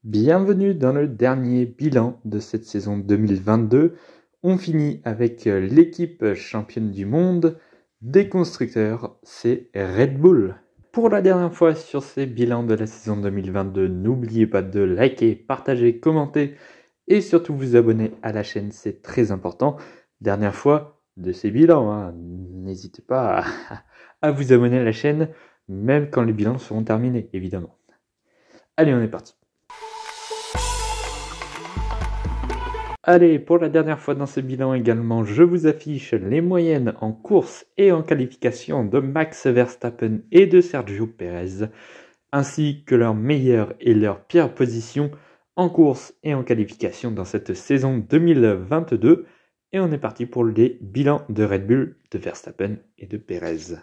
Bienvenue dans le dernier bilan de cette saison 2022. On finit avec l'équipe championne du monde des constructeurs, c'est Red Bull. Pour la dernière fois sur ces bilans de la saison 2022, n'oubliez pas de liker, partager, commenter et surtout vous abonner à la chaîne, c'est très important. Dernière fois de ces bilans, n'hésitez pas à vous abonner à la chaîne, même quand les bilans seront terminés, évidemment. Allez, on est parti. Allez, pour la dernière fois dans ce bilan également, je vous affiche les moyennes en course et en qualification de Max Verstappen et de Sergio Pérez, ainsi que leurs meilleures et leurs pires positions en course et en qualification dans cette saison 2022. Et on est parti pour les bilans de Red Bull, de Verstappen et de Pérez.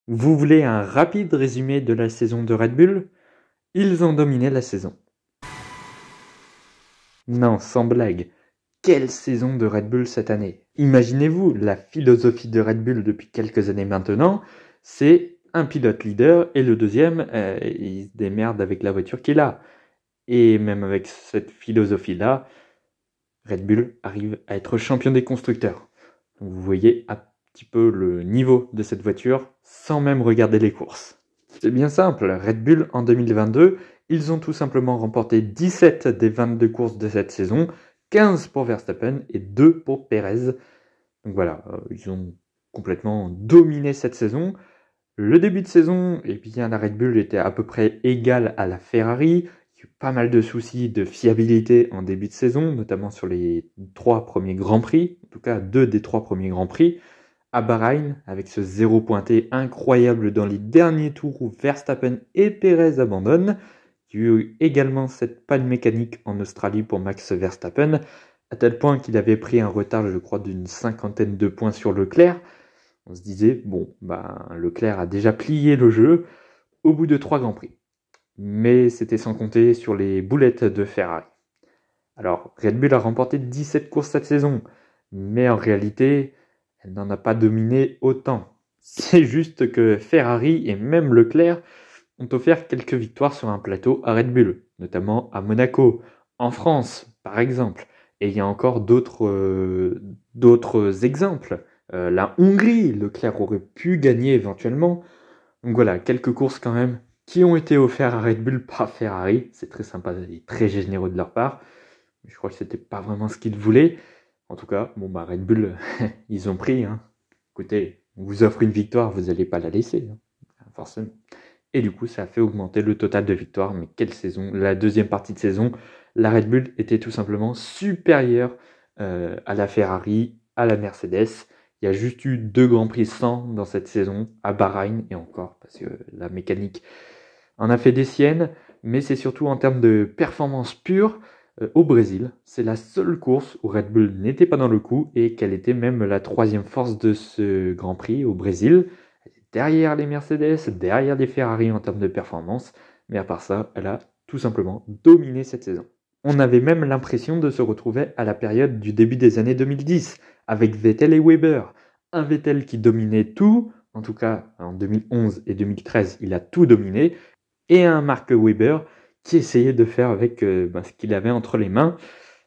Vous voulez un rapide résumé de la saison de Red Bull? Ils ont dominé la saison. Non, sans blague. Quelle saison de Red Bull cette année! Imaginez-vous, la philosophie de Red Bull depuis quelques années maintenant, c'est un pilote leader et le deuxième, il se démerde avec la voiture qu'il a. Et même avec cette philosophie-là, Red Bull arrive à être champion des constructeurs. Donc vous voyez un petit peu le niveau de cette voiture sans même regarder les courses. C'est bien simple, Red Bull en 2022, ils ont tout simplement remporté 17 des 22 courses de cette saison, 15 pour Verstappen et 2 pour Pérez. Donc voilà, ils ont complètement dominé cette saison. Le début de saison, eh bien, la Red Bull était à peu près égale à la Ferrari. Il y a eu pas mal de soucis de fiabilité en début de saison, notamment sur les 3 premiers Grands Prix, en tout cas 2 des 3 premiers Grands Prix. À Bahreïn, avec ce 0 pointé incroyable dans les derniers tours où Verstappen et Pérez abandonnent. Il y a eu également cette panne mécanique en Australie pour Max Verstappen, à tel point qu'il avait pris un retard, je crois, d'une 50aine de points sur Leclerc. On se disait, bon, Leclerc a déjà plié le jeu au bout de 3 Grands Prix. Mais c'était sans compter sur les boulettes de Ferrari. Alors, Red Bull a remporté 17 courses cette saison, mais en réalité, elle n'en a pas dominé autant. C'est juste que Ferrari et même Leclerc ont offert quelques victoires sur un plateau à Red Bull, notamment à Monaco, en France par exemple. Et il y a encore d'autres exemples. La Hongrie, Leclerc aurait pu gagner éventuellement. Donc voilà, quelques courses quand même qui ont été offertes à Red Bull par Ferrari. C'est très sympa et très généreux de leur part. Mais je crois que c'était pas vraiment ce qu'ils voulaient. En tout cas, Red Bull, ils ont pris. Écoutez, on vous offre une victoire, vous n'allez pas la laisser, forcément. Et du coup, ça a fait augmenter le total de victoires. Mais quelle saison! La deuxième partie de saison, la Red Bull était tout simplement supérieure à la Ferrari, à la Mercedes. Il y a juste eu 2 Grands Prix sans dans cette saison, à Bahreïn et encore, parce que la mécanique en a fait des siennes. Mais c'est surtout en termes de performance pure au Brésil. C'est la seule course où Red Bull n'était pas dans le coup et qu'elle était même la 3e force de ce Grand Prix au Brésil. Derrière les Mercedes, derrière les Ferrari en termes de performance, mais à part ça, elle a tout simplement dominé cette saison. On avait même l'impression de se retrouver à la période du début des années 2010, avec Vettel et Weber. Un Vettel qui dominait tout, en tout cas en 2011 et 2013, il a tout dominé, et un Mark Webber qui essayait de faire avec ce qu'il avait entre les mains.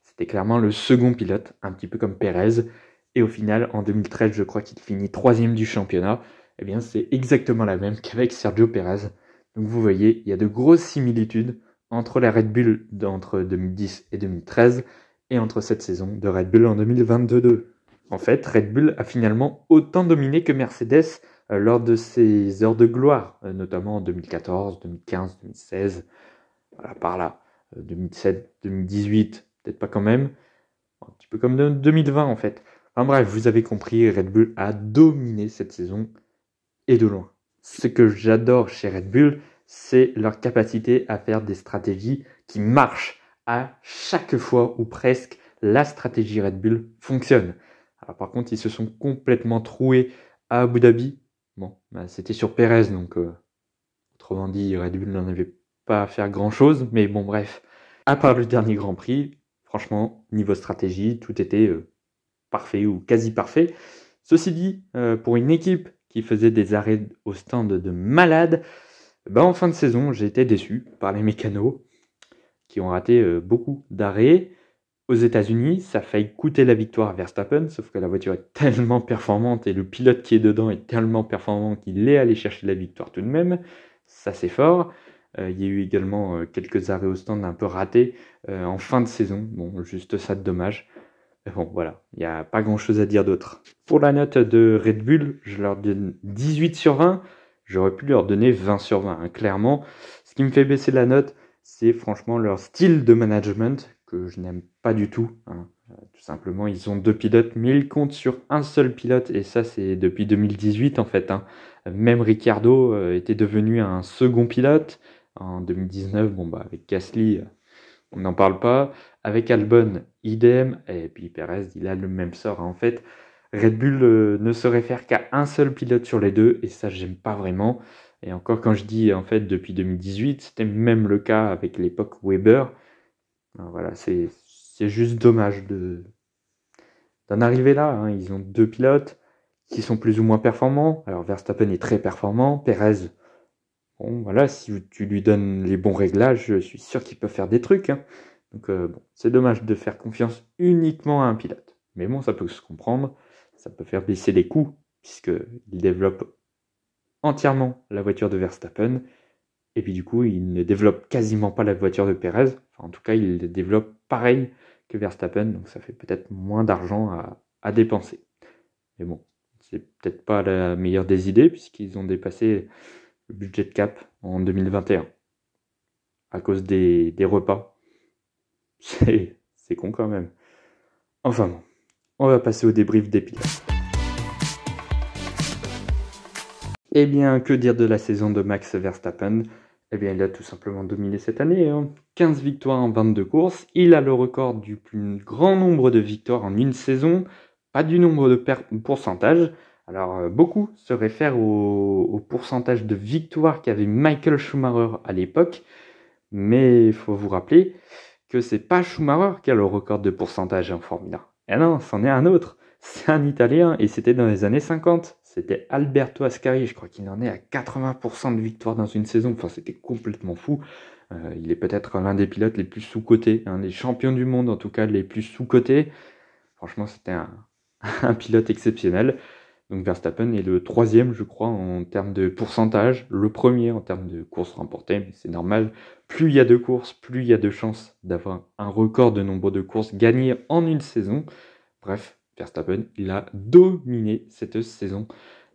C'était clairement le second pilote, un petit peu comme Pérez, et au final, en 2013, je crois qu'il finit 3e du championnat. Eh bien, c'est exactement la même qu'avec Sergio Pérez. Donc vous voyez, il y a de grosses similitudes entre la Red Bull entre 2010 et 2013 et entre cette saison de Red Bull en 2022. En fait, Red Bull a finalement autant dominé que Mercedes lors de ses heures de gloire, notamment en 2014, 2015, 2016, voilà, par là, 2007, 2018, peut-être pas quand même, un petit peu comme 2020 en fait. Enfin bref, vous avez compris, Red Bull a dominé cette saison. Et de loin. Ce que j'adore chez Red Bull, c'est leur capacité à faire des stratégies qui marchent. À chaque fois ou presque, la stratégie Red Bull fonctionne. Alors par contre, ils se sont complètement troués à Abu Dhabi. C'était sur Pérez, donc autrement dit, Red Bull n'en avait pas à faire grand-chose. Mais bon, bref. À part le dernier Grand Prix, franchement, niveau stratégie, tout était parfait ou quasi parfait. Ceci dit, pour une équipe qui faisait des arrêts au stand de malade, En fin de saison, j'ai été déçu par les mécanos qui ont raté beaucoup d'arrêts. Aux États-Unis, ça a failli coûter la victoire à Verstappen, sauf que la voiture est tellement performante et le pilote qui est dedans est tellement performant qu'il est allé chercher la victoire tout de même. Ça, c'est fort. Il y a eu également quelques arrêts au stand un peu ratés en fin de saison. Bon, juste ça de dommage. Mais bon, voilà, il n'y a pas grand-chose à dire d'autre. Pour la note de Red Bull, je leur donne 18 sur 20. J'aurais pu leur donner 20 sur 20, hein, clairement. Ce qui me fait baisser la note, c'est franchement leur style de management que je n'aime pas du tout, hein. Tout simplement, ils ont 2 pilotes, mais ils comptent sur un seul pilote, et ça c'est depuis 2018 en fait, hein. Même Ricciardo était devenu un second pilote en 2019. Bon bah avec Gasly, on n'en parle pas. Avec Albon, idem, et puis Perez, il a le même sort, hein. En fait, Red Bull ne se réfère qu'à un seul pilote sur les deux, et ça j'aime pas vraiment. Et encore quand je dis en fait depuis 2018, c'était même le cas avec l'époque Weber. Alors voilà, c'est juste dommage d'en arriver là, hein. Ils ont 2 pilotes qui sont plus ou moins performants. Alors Verstappen est très performant, Perez, bon voilà, si tu lui donnes les bons réglages, je suis sûr qu'il peut faire des trucs, hein. Donc bon, c'est dommage de faire confiance uniquement à un pilote. Mais bon, ça peut se comprendre, ça peut faire baisser les coûts, puisqu'il développe entièrement la voiture de Verstappen. Et puis du coup, il ne développe quasiment pas la voiture de Perez. Enfin, en tout cas, il développe pareil que Verstappen, donc ça fait peut-être moins d'argent à dépenser. Mais bon, c'est peut-être pas la meilleure des idées, puisqu'ils ont dépassé le budget de cap en 2021 à cause des repas. C'est con quand même. Enfin bon, on va passer au débrief des pilotes. Eh bien, que dire de la saison de Max Verstappen? Eh bien, il a tout simplement dominé cette année, hein. 15 victoires en 22 courses. Il a le record du plus grand nombre de victoires en une saison, pas du nombre de pourcentage. Alors, beaucoup se réfèrent au pourcentage de victoires qu'avait Michael Schumacher à l'époque. Mais il faut vous rappeler que c'est pas Schumacher qui a le record de pourcentage en Formule 1. Eh non, c'en est un autre. C'est un Italien et c'était dans les années 50. C'était Alberto Ascari, je crois qu'il en est à 80% de victoires dans une saison. Enfin, c'était complètement fou. Il est peut-être l'un des pilotes les plus sous-cotés, un des champions du monde en tout cas les plus sous-cotés. Franchement, c'était un pilote exceptionnel. Donc Verstappen est le 3e, je crois, en termes de pourcentage, le premier en termes de courses remportées, mais c'est normal. Plus il y a de courses, plus il y a de chances d'avoir un record de nombre de courses gagnées en une saison. Bref, Verstappen, il a dominé cette saison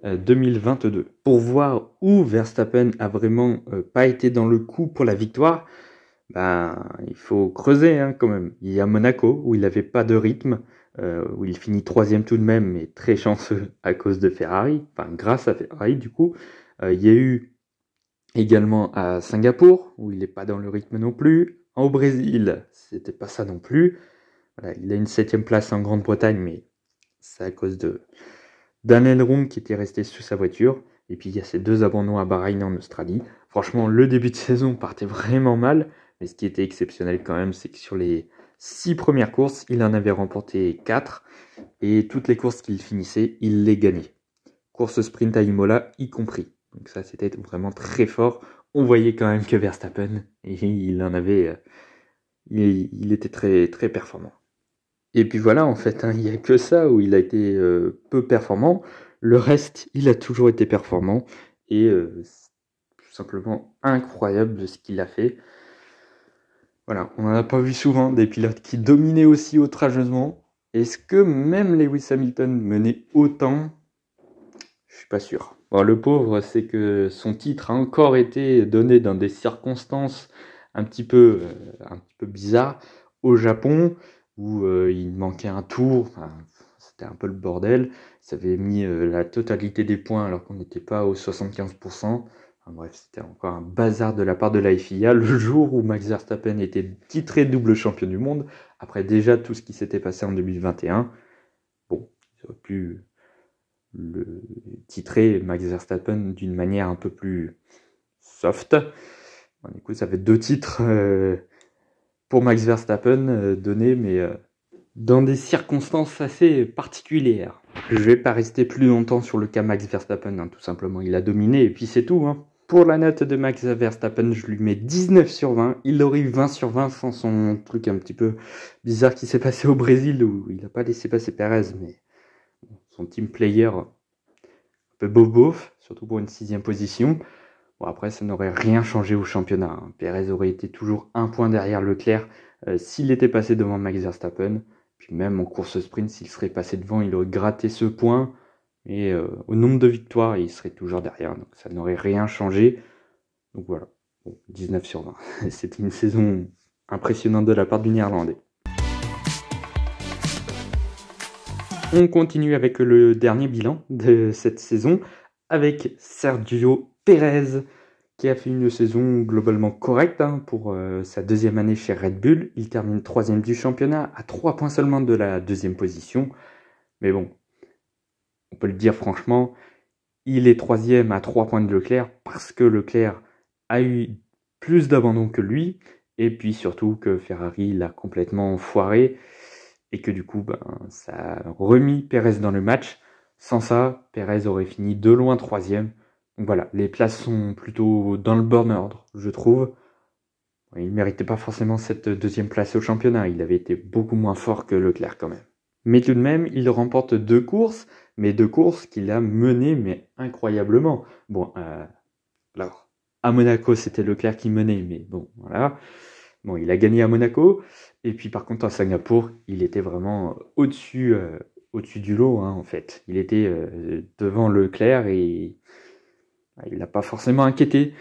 2022. Pour voir où Verstappen a vraiment pas été dans le coup pour la victoire, il faut creuser, hein, quand même. Il y a Monaco, où il n'avait pas de rythme, où il finit 3e tout de même, mais très chanceux à cause de Ferrari, enfin grâce à Ferrari du coup. Il y a eu également à Singapour, où il n'est pas dans le rythme non plus. Au Brésil, c'était pas ça non plus. Voilà, il a une 7e place en Grande-Bretagne, mais c'est à cause d'un aileron qui était resté sous sa voiture. Et puis il y a ces 2 abandons à Bahreïn en Australie. Franchement, le début de saison partait vraiment mal. Mais ce qui était exceptionnel quand même, c'est que sur les 6 premières courses, il en avait remporté 4. Et toutes les courses qu'il finissait, il les gagnait. Course sprint à Imola y compris. Donc ça, c'était vraiment très fort. On voyait quand même que Verstappen, il était très, très performant. Et puis voilà, en fait, hein, il n'y a que ça où il a été peu performant. Le reste, il a toujours été performant. Et c'est tout simplement incroyable de ce qu'il a fait. Voilà, on n'en a pas vu souvent des pilotes qui dominaient aussi outrageusement. Est-ce que même Lewis Hamilton menait autant? Je suis pas sûr. Bon, le pauvre, c'est que son titre a encore été donné dans des circonstances un petit peu bizarres au Japon, où il manquait un tour. Enfin, c'était un peu le bordel. Ça avait mis la totalité des points alors qu'on n'était pas aux 75%. Enfin, bref, c'était encore un bazar de la part de la FIA le jour où Max Verstappen était titré double champion du monde, après déjà tout ce qui s'était passé en 2021. Bon, ils auraient pu le titrer Max Verstappen d'une manière un peu plus soft. Bon, du coup, ça fait 2 titres pour Max Verstappen donnés, mais dans des circonstances assez particulières. Je vais pas rester plus longtemps sur le cas Max Verstappen, hein, tout simplement. Il a dominé et puis c'est tout, hein. Pour la note de Max Verstappen, je lui mets 19 sur 20. Il aurait eu 20 sur 20 sans son truc un petit peu bizarre qui s'est passé au Brésil où il n'a pas laissé passer Perez, mais son team player un peu bof, surtout pour une 6e position. Bon, après, ça n'aurait rien changé au championnat, hein. Perez aurait été toujours un point derrière Leclerc s'il était passé devant Max Verstappen. Puis même en course sprint, s'il serait passé devant, il aurait gratté ce point. Et au nombre de victoires, il serait toujours derrière. Donc ça n'aurait rien changé. Donc voilà, bon, 19 sur 20. C'était une saison impressionnante de la part du Néerlandais. On continue avec le dernier bilan de cette saison, avec Sergio Pérez, qui a fait une saison globalement correcte pour sa 2e année chez Red Bull. Il termine 3e du championnat, à 3 points seulement de la 2e position. Mais bon, on peut le dire franchement, il est 3e à 3 points de Leclerc, parce que Leclerc a eu plus d'abandon que lui, et puis surtout que Ferrari l'a complètement foiré, et que du coup, ça a remis Pérez dans le match. Sans ça, Pérez aurait fini de loin 3e. Donc voilà, les places sont plutôt dans le bon ordre, je trouve. Il ne méritait pas forcément cette 2e place au championnat, il avait été beaucoup moins fort que Leclerc quand même. Mais tout de même, il remporte 2 courses, mais 2 courses qu'il a menées, mais incroyablement. Bon, alors, à Monaco, c'était Leclerc qui menait, mais bon, voilà. Bon, il a gagné à Monaco, et puis par contre à Singapour, il était vraiment au-dessus du lot, en fait. Il était devant Leclerc et il n'a pas forcément inquiété.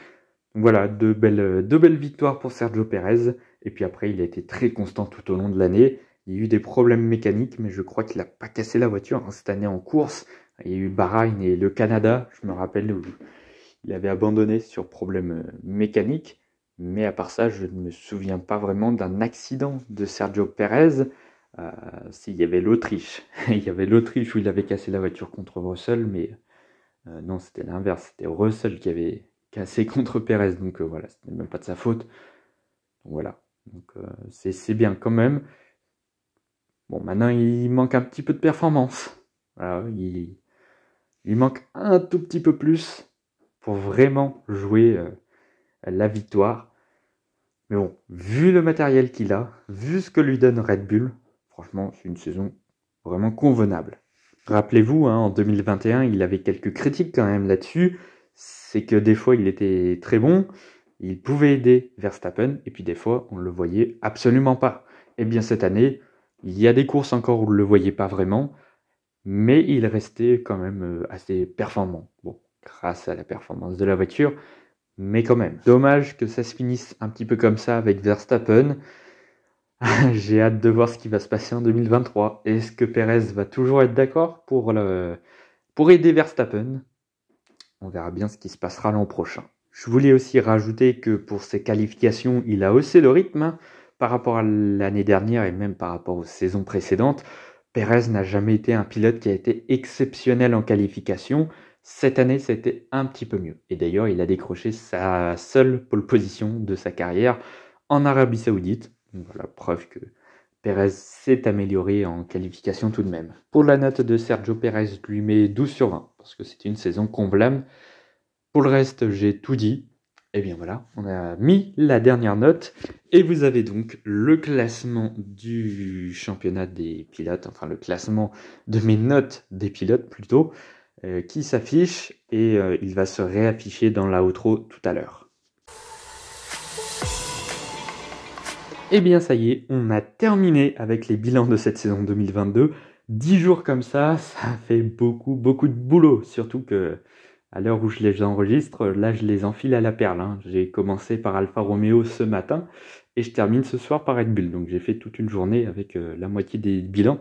Donc voilà, deux belles victoires pour Sergio Pérez, et puis après il a été très constant tout au long de l'année. Il y a eu des problèmes mécaniques, mais je crois qu'il n'a pas cassé la voiture cette année en course. Il y a eu Bahreïn et le Canada, je me rappelle, où il avait abandonné sur problème mécanique. Mais à part ça, je ne me souviens pas vraiment d'un accident de Sergio Pérez. S'il y avait l'Autriche. Il y avait l'Autriche où il avait cassé la voiture contre Russell, mais non, c'était l'inverse. C'était Russell qui avait cassé contre Pérez. Donc voilà, c'était même pas de sa faute. Donc voilà. Donc c'est bien quand même. Bon, maintenant, il manque un petit peu de performance. Voilà, il manque un tout petit peu plus pour vraiment jouer la victoire. Mais bon, vu le matériel qu'il a, vu ce que lui donne Red Bull, franchement, c'est une saison vraiment convenable. Rappelez-vous, en 2021, il avait quelques critiques quand même là-dessus. C'est que des fois, il était très bon, il pouvait aider Verstappen, et puis des fois, on ne le voyait absolument pas. Et bien cette année, il y a des courses encore où on ne le voyait pas vraiment, mais il restait quand même assez performant. Bon, grâce à la performance de la voiture, mais quand même. Dommage que ça se finisse un petit peu comme ça avec Verstappen. J'ai hâte de voir ce qui va se passer en 2023. Est-ce que Perez va toujours être d'accord pour aider Verstappen? On verra bien ce qui se passera l'an prochain. Je voulais aussi rajouter que pour ses qualifications, il a haussé le rythme par rapport à l'année dernière et même par rapport aux saisons précédentes. Perez n'a jamais été un pilote qui a été exceptionnel en qualification. Cette année, c'était un petit peu mieux. Et d'ailleurs, il a décroché sa seule pole position de sa carrière en Arabie Saoudite. Donc voilà, preuve que Perez s'est amélioré en qualification tout de même. Pour la note de Sergio Perez, je lui mets 12 sur 20, parce que c'était une saison comblable. Pour le reste, j'ai tout dit. Et bien voilà, on a mis la dernière note. Et vous avez donc le classement du championnat des pilotes, enfin le classement de mes notes des pilotes plutôt, qui s'affiche. Et il va se réafficher dans l'outro tout à l'heure. Et bien ça y est, on a terminé avec les bilans de cette saison 2022. 10 jours comme ça fait beaucoup de boulot. Surtout que à l'heure où je les enregistre, là je les enfile à la perle. J'ai commencé par Alfa Romeo ce matin et je termine ce soir par Red Bull. Donc j'ai fait toute une journée avec la moitié des bilans.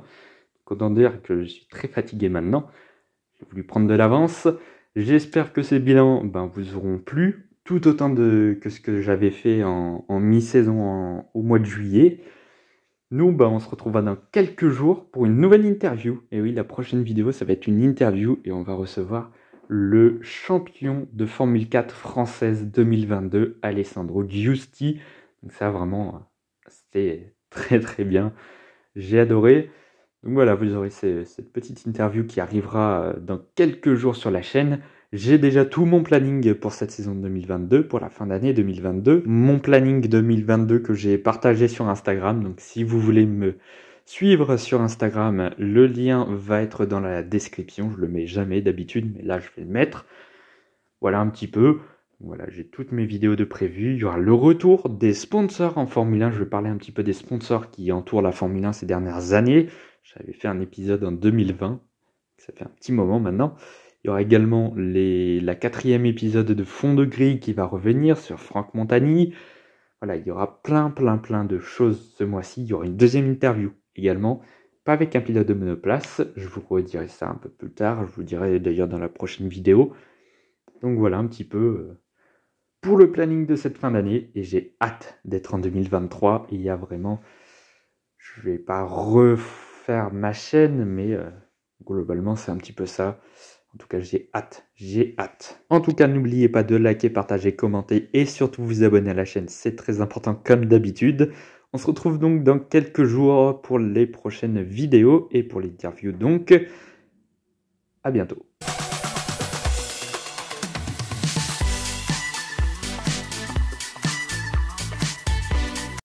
Autant dire que je suis très fatigué maintenant. J'ai voulu prendre de l'avance. J'espère que ces bilans vous auront plu. Tout autant que ce que j'avais fait en mi-saison au mois de juillet. Nous, on se retrouvera dans quelques jours pour une nouvelle interview. Et oui, la prochaine vidéo, ça va être une interview et on va recevoir le champion de Formule 4 française 2022, Alessandro Giusti. Donc ça, vraiment, c'était très bien. J'ai adoré. Donc voilà, vous aurez cette petite interview qui arrivera dans quelques jours sur la chaîne. J'ai déjà tout mon planning pour cette saison de 2022, pour la fin d'année 2022. Mon planning 2022 que j'ai partagé sur Instagram. Donc si vous voulez me suivre sur Instagram, le lien va être dans la description. Je le mets jamais d'habitude, mais là je vais le mettre. Voilà un petit peu. Voilà, j'ai toutes mes vidéos de prévues. Il y aura le retour des sponsors en Formule 1. Je vais parler un petit peu des sponsors qui entourent la Formule 1 ces dernières années. J'avais fait un épisode en 2020. Ça fait un petit moment maintenant. Il y aura également la 4e épisode de Fond de grille qui va revenir sur Franck Montagny. Voilà, il y aura plein de choses ce mois-ci. Il y aura une 2e interview également. Pas avec un pilote de monoplace. Je vous redirai ça un peu plus tard. Je vous dirai d'ailleurs dans la prochaine vidéo. Donc voilà un petit peu pour le planning de cette fin d'année. Et j'ai hâte d'être en 2023. Il y a vraiment... Je vais pas refaire ma chaîne, mais globalement c'est un petit peu ça. En tout cas, j'ai hâte. En tout cas, n'oubliez pas de liker, partager, commenter et surtout vous abonner à la chaîne. C'est très important comme d'habitude. On se retrouve donc dans quelques jours pour les prochaines vidéos et pour l'interview donc. À bientôt.